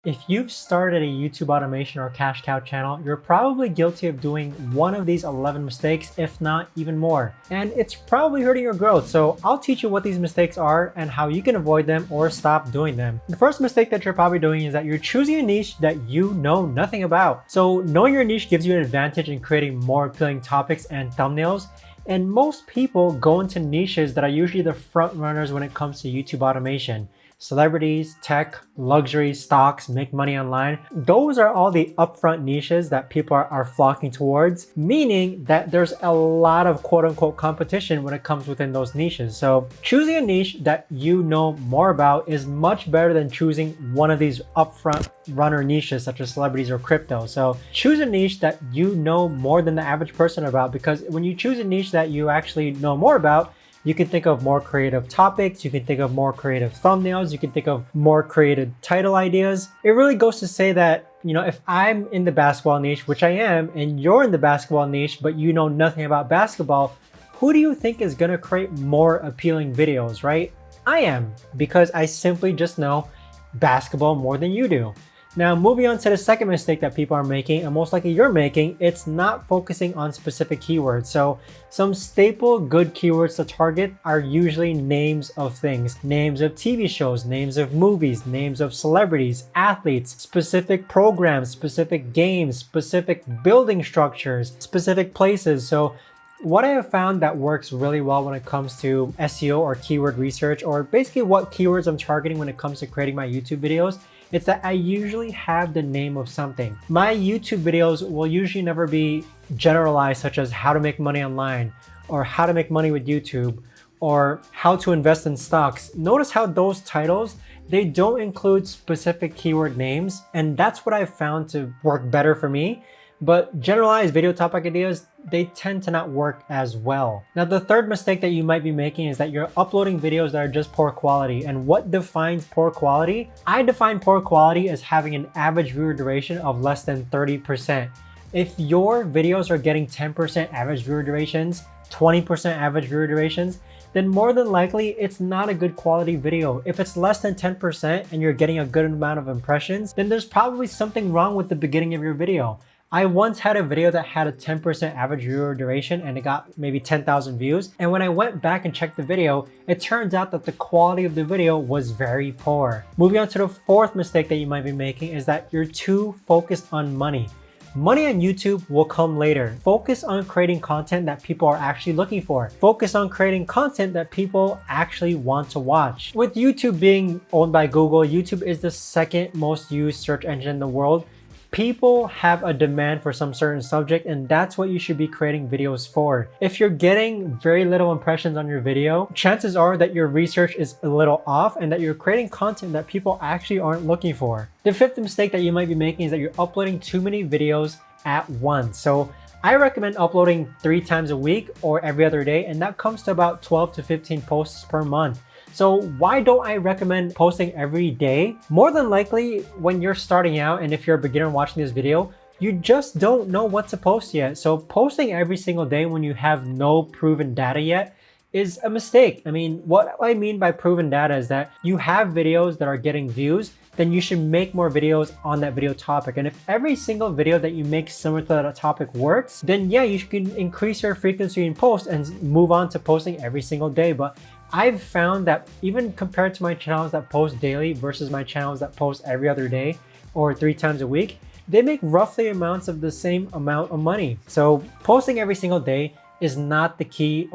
If you've started a YouTube automation or cash cow channel, you're probably guilty of doing one of these 11 mistakes, if not even more. And it's probably hurting your growth. So I'll teach you what these mistakes are and how you can avoid them or stop doing them. The first mistake that you're probably doing is that you're choosing a niche that you know nothing about. So knowing your niche gives you an advantage in creating more appealing topics and thumbnails. And most people go into niches that are usually the front runners when it comes to YouTube automation. Celebrities, tech, luxury, stocks, make money online. Those are all the upfront niches that people are flocking towards, meaning that there's a lot of quote unquote competition when it comes within those niches. So choosing a niche that you know more about is much better than choosing one of these upfront runner niches such as celebrities or crypto. So choose a niche that you know more than the average person about, because when you choose a niche that you actually know more about, you can think of more creative topics, you can think of more creative thumbnails, you can think of more creative title ideas. It really goes to say that, if I'm in the basketball niche, which I am, and you're in the basketball niche, but you know nothing about basketball, who do you think is gonna create more appealing videos, right? I am, because I simply just know basketball more than you do. Now, moving on to the second mistake that people are making, and most likely you're making, it's not focusing on specific keywords. So some staple good keywords to target are usually names of things, names of TV shows, names of movies, names of celebrities, athletes, specific programs, specific games, specific building structures, specific places. So what I have found that works really well when it comes to SEO or keyword research, or basically what keywords I'm targeting when it comes to creating my YouTube videos, it's that I usually have the name of something. My YouTube videos will usually never be generalized, such as how to make money online, or how to make money with YouTube, or how to invest in stocks. Notice how those titles, they don't include specific keyword names, and that's what I've found to work better for me. But generalized video topic ideas, they tend to not work as well. Now, the third mistake that you might be making is that you're uploading videos that are just poor quality. And what defines poor quality? I define poor quality as having an average viewer duration of less than 30%. If your videos are getting 10% average viewer durations, 20% average viewer durations, then more than likely it's not a good quality video. If it's less than 10% and you're getting a good amount of impressions, then there's probably something wrong with the beginning of your video. I once had a video that had a 10% average viewer duration and it got maybe 10,000 views. And when I went back and checked the video, it turns out that the quality of the video was very poor. Moving on to the fourth mistake that you might be making is that you're too focused on money. Money on YouTube will come later. Focus on creating content that people are actually looking for. Focus on creating content that people actually want to watch. With YouTube being owned by Google, YouTube is the second most used search engine in the world. People have a demand for some certain subject, and that's what you should be creating videos for. If you're getting very little impressions on your video, chances are that your research is a little off and that you're creating content that people actually aren't looking for. The fifth mistake that you might be making is that you're uploading too many videos at once. So I recommend uploading 3 times a week or every other day, and that comes to about 12 to 15 posts per month. So why don't I recommend posting every day? More than likely, when you're starting out and if you're a beginner watching this video, you just don't know what to post yet. So posting every single day when you have no proven data yet is a mistake. I mean, what I mean by proven data is that you have videos that are getting views, then you should make more videos on that video topic. And if every single video that you make similar to that topic works, then yeah, you can increase your frequency in post and move on to posting every single day. But I've found that even compared to my channels that post daily versus my channels that post every other day or 3 times a week, they make roughly amounts of the same amount of money. So posting every single day is not the key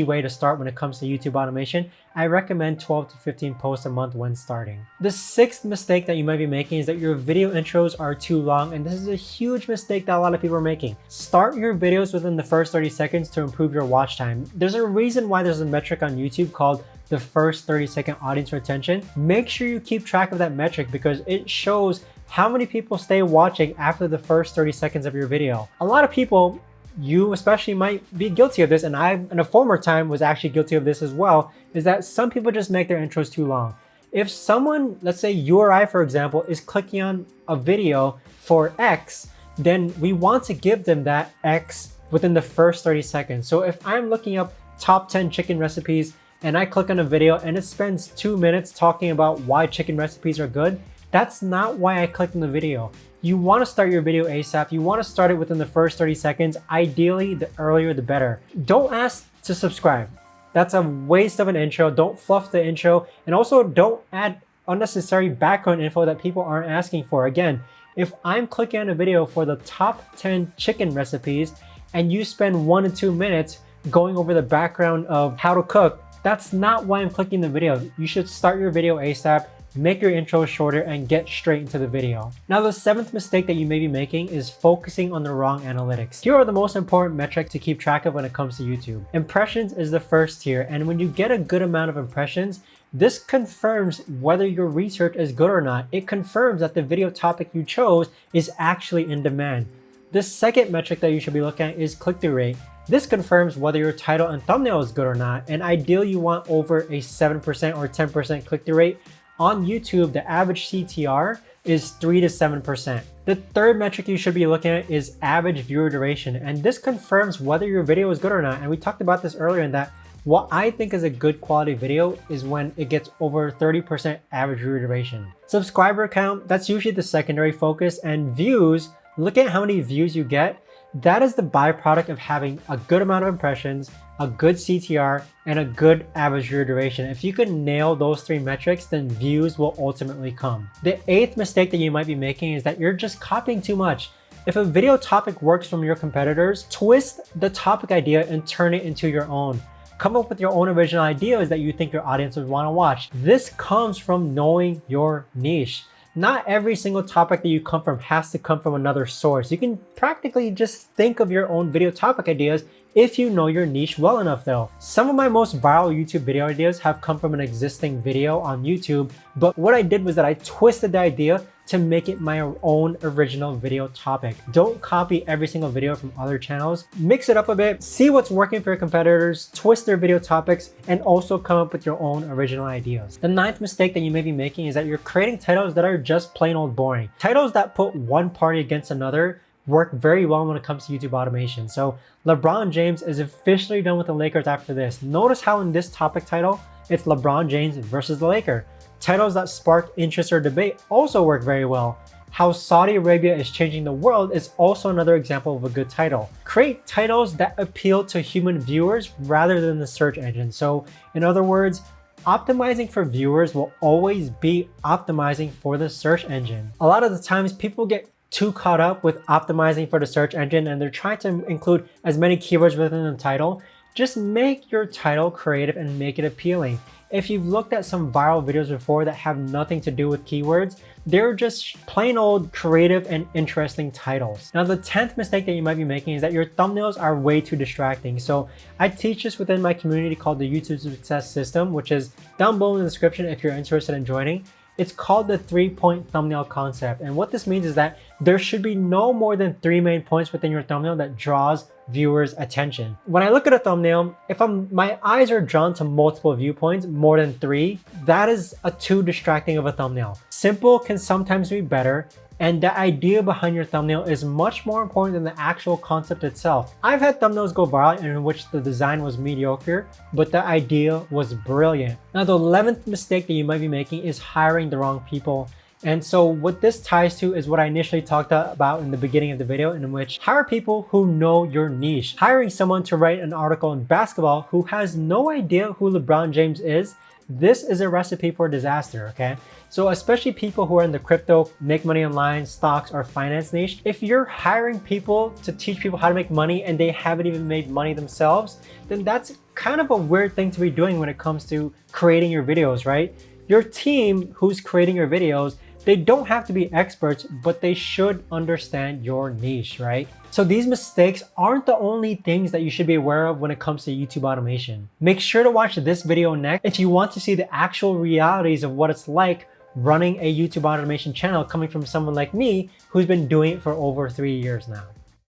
way to start when it comes to YouTube automation. I recommend 12 to 15 posts a month when starting. The sixth mistake that you might be making is that your video intros are too long, and this is a huge mistake that a lot of people are making. Start your videos within the first 30 seconds to improve your watch time. There's a reason why there's a metric on YouTube called the first 30-second audience retention. Make sure you keep track of that metric because it shows how many people stay watching after the first 30 seconds of your video. A lot of people, you especially, might be guilty of this, and I in a former time was actually guilty of this as well, is that some people just make their intros too long. If someone, let's say you or I, for example, is clicking on a video for X, then we want to give them that X within the first 30 seconds. So if I'm looking up top 10 chicken recipes and I click on a video and it spends 2 minutes talking about why chicken recipes are good, That's not why I clicked on the video. You want to start your video ASAP. You want to start it within the first 30 seconds. Ideally, the earlier the better. Don't ask to subscribe. That's a waste of an intro. Don't fluff the intro. And also don't add unnecessary background info that people aren't asking for. Again, if I'm clicking on a video for the top 10 chicken recipes and you spend 1 to 2 minutes going over the background of how to cook, that's not why I'm clicking the video. You should start your video ASAP, make your intro shorter, and get straight into the video. Now, the 7th mistake that you may be making is focusing on the wrong analytics. Here are the most important metrics to keep track of when it comes to YouTube. Impressions is the first tier, and when you get a good amount of impressions, this confirms whether your research is good or not. It confirms that the video topic you chose is actually in demand. The second metric that you should be looking at is click-through rate. This confirms whether your title and thumbnail is good or not, and ideally you want over a 7% or 10% click-through rate. On YouTube, the average CTR is 3 to 7%. The third metric you should be looking at is average viewer duration, and this confirms whether your video is good or not. And we talked about this earlier in that what I think is a good quality video is when it gets over 30% average viewer duration. Subscriber count, that's usually the secondary focus, and views, look at how many views you get. That is the byproduct of having a good amount of impressions, a good CTR, and a good average viewer duration. If you can nail those 3 metrics, then views will ultimately come. The 8th mistake that you might be making is that you're just copying too much. If a video topic works from your competitors, twist the topic idea and turn it into your own. Come up with your own original ideas that you think your audience would want to watch. This comes from knowing your niche. Not every single topic that you come from has to come from another source. You can practically just think of your own video topic ideas if you know your niche well enough though. Some of my most viral YouTube video ideas have come from an existing video on YouTube, but what I did was that I twisted the idea to make it my own original video topic. Don't copy every single video from other channels. Mix it up a bit, see what's working for your competitors, twist their video topics, and also come up with your own original ideas. The 9th mistake that you may be making is that you're creating titles that are just plain old boring. Titles that put one party against another work very well when it comes to YouTube automation. So LeBron James is officially done with the Lakers after this. Notice how in this topic title, it's LeBron James versus the Lakers. Titles that spark interest or debate also work very well. How Saudi Arabia is changing the world is also another example of a good title. Create titles that appeal to human viewers rather than the search engine. So in other words, optimizing for viewers will always be optimizing for the search engine. A lot of the times people get too caught up with optimizing for the search engine and they're trying to include as many keywords within the title. Just make your title creative and make it appealing. If you've looked at some viral videos before that have nothing to do with keywords, they're just plain old creative and interesting titles. Now, the 10th mistake that you might be making is that your thumbnails are way too distracting. So I teach this within my community called the YouTube Success System, which is down below in the description if you're interested in joining. It's called the 3-point thumbnail concept. And what this means is that there should be no more than 3 main points within your thumbnail that draws viewers' attention. When I look at a thumbnail, if my eyes are drawn to multiple viewpoints, more than 3, that is too distracting of a thumbnail. Simple can sometimes be better, and the idea behind your thumbnail is much more important than the actual concept itself. I've had thumbnails go viral in which the design was mediocre, but the idea was brilliant. Now, the 11th mistake that you might be making is hiring the wrong people. And so what this ties to is what I initially talked about in the beginning of the video, in which hire people who know your niche. Hiring someone to write an article in basketball who has no idea who LeBron James is, this is a recipe for disaster, okay? So especially people who are in the crypto, make money online, stocks, or finance niche, if you're hiring people to teach people how to make money and they haven't even made money themselves, then that's kind of a weird thing to be doing when it comes to creating your videos, right? Your team who's creating your videos, they don't have to be experts, but they should understand your niche, right? So these mistakes aren't the only things that you should be aware of when it comes to YouTube automation. Make sure to watch this video next if you want to see the actual realities of what it's like running a YouTube automation channel coming from someone like me who's been doing it for over 3 years now.